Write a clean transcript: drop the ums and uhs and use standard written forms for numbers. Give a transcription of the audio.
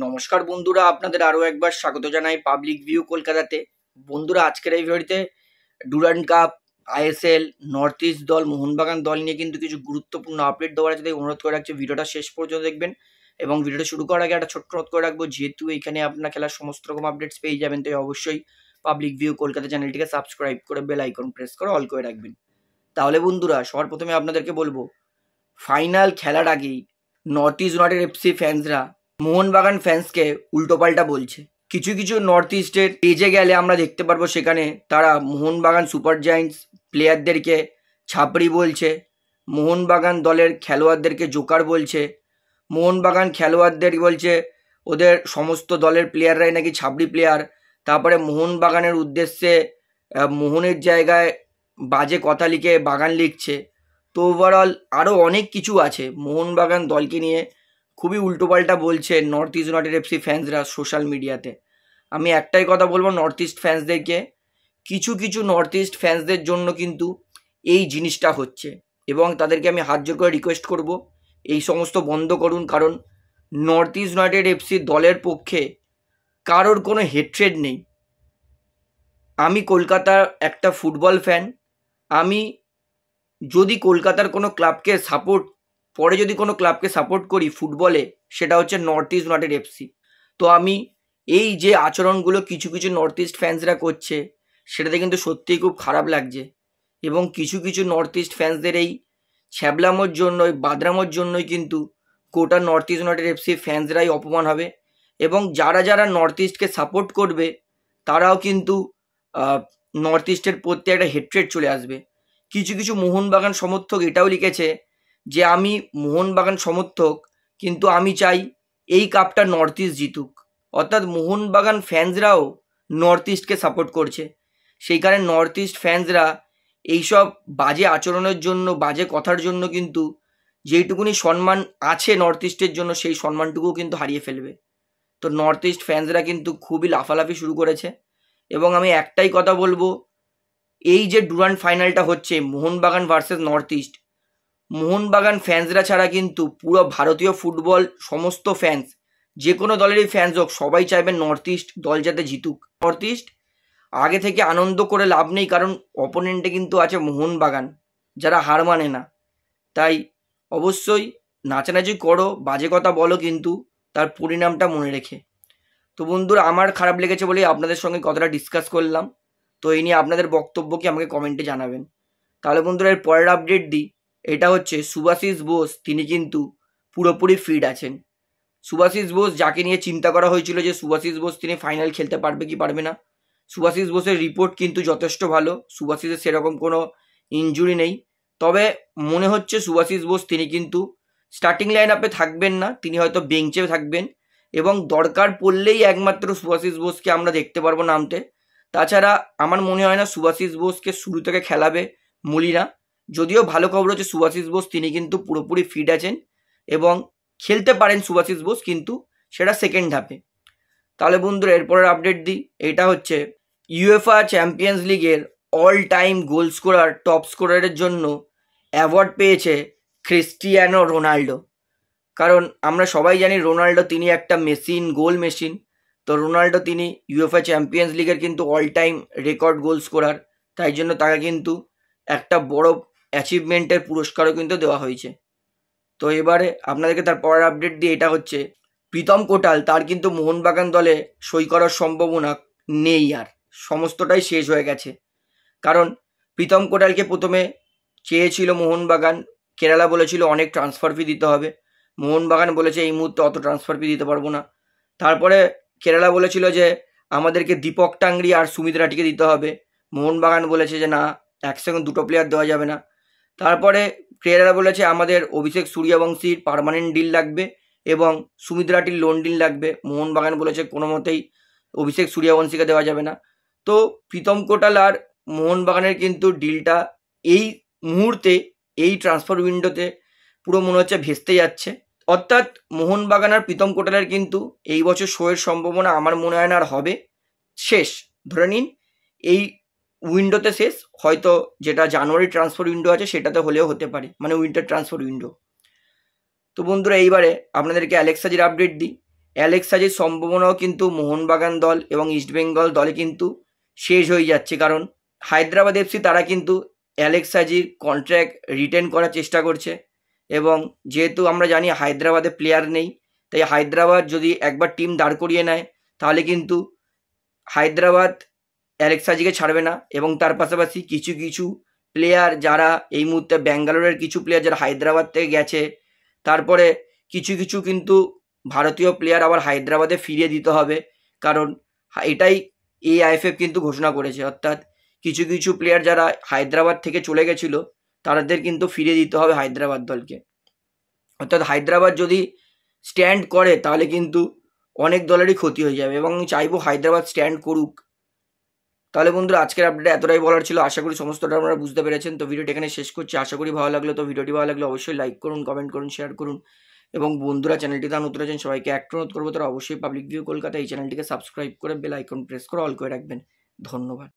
নমস্কার বন্ধুরা, আপনাদের আরও একবার স্বাগত জানাই পাবলিক ভিউ কলকাতাতে। বন্ধুরা, আজকের এই ভিডিওতে Durand cup, ISL, north east দল, মোহনবাগান দল নিয়ে কিন্তু কিছু গুরুত্বপূর্ণ আপডেট দেওয়ার আছে, তাই অনুরোধ করে রাখছি ভিডিওটা শেষ পর্যন্ত দেখবেন। এবং ভিডিওটা শুরু করার আগে একটা ছোট্ট অনুরোধ করে রাখবো, যেহেতু এখানে আপনার খেলার সমস্ত রকম আপডেটস পেয়ে যাবেন, তাই অবশ্যই পাবলিক ভিউ কলকাতা চ্যানেলটিকে সাবস্ক্রাইব করে বেল আইকন প্রেস করে অল করে রাখবেন। তাহলে বন্ধুরা, সবার প্রথমে আপনাদেরকে বলবো, ফাইনাল খেলার আগেই north east united FC ফ্যান্সরা Mohun Bagan ফ্যান্সকে উল্টোপাল্টা বলছে। কিছু কিছু নর্থ ইস্টের পেজে গেলে আমরা দেখতে পারবো, সেখানে তারা মোহনবাগান সুপার জায়ান্টস প্লেয়ারদেরকে ছাপড়ি বলছে, মোহনবাগান দলের খেলোয়াড়দেরকে জোকার বলছে, মোহনবাগান খেলোয়াড়দের বলছে ওদের সমস্ত দলের প্লেয়াররাই নাকি ছাপড়ি প্লেয়ার। তারপরে মোহনবাগানের উদ্দেশ্যে মোহনের জায়গায় বাজে কথা লিখে বাগান লিখছে। তো ওভারঅল আরও অনেক কিছু আছে মোহনবাগান দলকে নিয়ে খুবই উল্টোপাল্টা বলছে নর্থ ইস্ট ইউনাইটেড এফসি ফ্যান্সরা সোশ্যাল মিডিয়াতে। আমি একটাই কথা বলবো নর্থ ইস্ট ফ্যান্সদেরকে, কিছু কিছু নর্থ ইস্ট ফ্যান্সদের জন্য কিন্তু এই জিনিসটা হচ্ছে, এবং তাদেরকে আমি হাত জোর করে রিকোয়েস্ট করব এই সমস্ত বন্ধ করুন। কারণ নর্থ ইস্ট ইউনাইটেড এফসি দলের পক্ষে কারোর কোনো হেট্রেড নেই। আমি কলকাতার একটা ফুটবল ফ্যান। আমি যদি কলকাতার কোনো ক্লাবকে সাপোর্ট করি ফুটবলে, সেটা হচ্ছে নর্থ ইস্ট ইউনাইটেড এফসি। তো আমি এই যে আচরণগুলো কিছু কিছু নর্থ ইস্ট ফ্যান্সরা করছে, সেটাতে কিন্তু সত্যিই খুব খারাপ লাগছে। এবং কিছু কিছু নর্থ ইস্ট ফ্যান্সদের এই ছ্যাবলামোর জন্যই, বাদরামোর জন্যই কিন্তু গোটা নর্থ ইস্ট ইউনাইটেড এফসি ফ্যান্সরাই অপমান হবে। এবং যারা যারা নর্থ ইস্টকে সাপোর্ট করবে, তারাও কিন্তু নর্থ ইস্টের প্রতি একটা হেট্রেড চলে আসবে। কিছু কিছু মোহনবাগান সমর্থক এটাও লিখেছে যে আমি মোহনবাগান সমর্থক, কিন্তু আমি চাই এই কাপটা নর্থ ইস্ট জিতুক। অর্থাৎ মোহনবাগান ফ্যান্সরাও নর্থ ইস্টকে সাপোর্ট করছে। সেই কারণে নর্থ ইস্ট ফ্যান্সরা এইসব বাজে আচরণের জন্য, বাজে কথার জন্য কিন্তু যেইটুকুনি সম্মান আছে নর্থ ইস্টের জন্য, সেই সম্মানটুকুও কিন্তু হারিয়ে ফেলবে। তো নর্থ ইস্ট ফ্যান্সরা কিন্তু খুবই লাফালাফি শুরু করেছে। এবং আমি একটাই কথা বলবো, এই যে ডুরান্ড ফাইনালটা হচ্ছে Mohun Bagan versus north east, Mohun Bagan ফ্যান্সরা ছাড়া কিন্তু পুরো ভারতীয় ফুটবল সমস্ত ফ্যান্স, যে কোনো দলেরই ফ্যান্স হোক, সবাই চাইবেন নর্থ ইস্ট দল যাতে জিতুক। নর্থ ইস্ট আগে থেকে আনন্দ করে লাভ নেই, কারণ অপোনেন্টে কিন্তু আছে মোহনবাগান, যারা হার মানে না। তাই অবশ্যই নাচানাচি করো, বাজে কথা বলো, কিন্তু তার পরিণামটা মনে রেখে। তো বন্ধুরা, আমার খারাপ লেগেছে বলেই আপনাদের সঙ্গে কথাটা ডিসকাস করলাম। তো এই নিয়ে আপনাদের বক্তব্য কি আমাকে কমেন্টে জানাবেন। তাহলে বন্ধুরা, এর পরের আপডেট দিই। এটা হচ্ছে শুভাশিস বোস, তিনি কিন্তু পুরোপুরি ফিট আছেন। শুভাশিস বোস, যাকে নিয়ে চিন্তা করা হয়েছিল যে শুভাশিস বোস তিনি ফাইনাল খেলতে পারবে কি পারবে না, শুভাশিস বোসের রিপোর্ট কিন্তু যথেষ্ট ভালো। শুভাশিসের সেরকম কোনো ইনজুরি নেই। তবে মনে হচ্ছে শুভাশিস বোস তিনি কিন্তু স্টার্টিং লাইন আপে থাকবেন না, তিনি হয়তো বেঞ্চে থাকবেন। এবং দরকার পড়লেই একমাত্র শুভাশিস বোসকে আমরা দেখতে পারবো নামতে। তাছাড়া আমার মনে হয় না শুভাশিস বোসকে শুরু থেকে খেলাবে মলিনা। যদিও ভালো খবর হচ্ছে শুভাশিস বোস তিনি কিন্তু পুরোপুরি ফিট আছেন এবং খেলতে পারেন শুভাশিস বোস, কিন্তু সেটা সেকেন্ড হাফে। তাহলে বন্ধুরা, এরপরের আপডেট দিই। এটা হচ্ছে ইউএফা চ্যাম্পিয়ন্স লিগের all time goal scorer, top স্কোরারের জন্য অ্যাওয়ার্ড পেয়েছে ক্রিস্টিয়ানো রোনাল্ডো। কারণ আমরা সবাই জানি রোনাল্ডো তিনি একটা মেশিন, গোল মেশিন। তো রোনাল্ডো তিনি ইউএফা চ্যাম্পিয়ন্স লিগের কিন্তু all time record goal scorer, তাই জন্য তাকে কিন্তু একটা বড় অ্যাচিভমেন্টের পুরস্কারও কিন্তু দেওয়া হয়েছে। তো এবারে আপনাদেরকে তার পরের আপডেট দিয়ে, এটা হচ্ছে প্রীতম কোটাল, তার কিন্তু মোহনবাগান দলে সই করার সম্ভাবনা নেই, আর সমস্তটাই শেষ হয়ে গেছে। কারণ প্রীতম কোটালকে প্রথমে চেয়েছিল মোহনবাগান, কেরালা বলেছিল অনেক ট্রান্সফার ফি দিতে হবে। মোহনবাগান বলেছে এই মুহূর্তে অত ট্রান্সফার ফি দিতে পারবো না। তারপরে কেরালা বলেছিল যে আমাদেরকে দীপক টাংরি আর সুমিত রাঠিকে দিতে হবে। মোহনবাগান বলেছে যে না, একসঙ্গে দুটো প্লেয়ার দেওয়া যাবে না। তারপরে কেরালা বলেছে আমাদের অভিষেক সূর্যবংশীর পার্মানেন্ট ডিল লাগবে এবং সুমিত রাঠির লোন ডিল লাগবে। মোহনবাগান বলেছে কোনো মতেই অভিষেক সূর্যবংশীকে দেওয়া যাবে না। তো প্রীতম কোটাল আর মোহনবাগানের কিন্তু ডিলটা এই মুহূর্তে, এই ট্রান্সফার উইন্ডোতে পুরো মনে হচ্ছে ভেস্তে যাচ্ছে। অর্থাৎ মোহনবাগান আর প্রীতম কোটালের কিন্তু এই বছর শোয়ের সম্ভাবনা আমার মনে হয় না আর হবে। শেষ, ধরে নিন এই উইন্ডোতে শেষ। হয়তো যেটা জানুয়ারি ট্রান্সফার উইন্ডো আছে সেটাতে হলেও হতে পারে, মানে উইন্টার ট্রান্সফার উইন্ডো। তো বন্ধুরা, এইবারে আপনাদেরকে অ্যালেক্স সাজির আপডেট দিই। অ্যালেক্স সাজির সম্ভাবনাও কিন্তু মোহনবাগান দল এবং ইস্টবেঙ্গল দলে কিন্তু শেষ হয়ে যাচ্ছে, কারণ হায়দ্রাবাদ এফসি তারা কিন্তু অ্যালেক্স সাজির কন্ট্রাক্ট রিটেন করার চেষ্টা করছে, এবং যেহেতু আমরা জানি হায়দ্রাবাদে প্লেয়ার নেই, তাই হায়দ্রাবাদ যদি একবার টিম দাঁড় করিয়ে নেয় তাহলে কিন্তু হায়দ্রাবাদ অ্যালেক্স সাজিকে ছাড়বে না। এবং তার পাশাপাশি কিছু কিছু প্লেয়ার যারা এই মুহূর্তে ব্যাঙ্গালোরের কিছু প্লেয়ার যারা হায়দ্রাবাদ থেকে গেছে, তারপরে কিছু কিছু কিন্তু ভারতীয় প্লেয়ার আবার হায়দ্রাবাদে ফিরিয়ে দিতে হবে, কারণ এটাই AIFF কিন্তু ঘোষণা করেছে, অর্থাৎ কিছু কিছু প্লেয়ার যারা হায়দ্রাবাদ থেকে চলে গেছিল তাদের কিন্তু ফিরিয়ে দিতে হবে হায়দ্রাবাদ দলকে। অর্থাৎ হায়দ্রাবাদ যদি স্ট্যান্ড করে তাহলে কিন্তু অনেক দলেরই ক্ষতি হয়ে যাবে, এবং আমি চাইবো হায়দ্রাবাদ স্ট্যান্ড করুক। তাহলে বন্ধুরা আজকের আপডেটে এতটাই বলার ছিল, আশা করি সমস্তটা আপনারা বুঝতে পেরেছেন। তো ভিডিওটি এখানে শেষ করছি, আশা করি ভালো লাগলো। তো ভিডিওটি ভালো লাগলে অবশ্যই লাইক করুন, কমেন্ট করুন, শেয়ার করুন, এবং বন্ধুরা চ্যানেলটি তার নতুন আছেন সবাইকে একটা অনুরোধ করবো তারা অবশ্যই পাবলিক ভিউ কলকাতা এই চ্যানেলটিকে সাবস্ক্রাইব করে বেল আইকন প্রেস করে অল করে রাখবেন। ধন্যবাদ।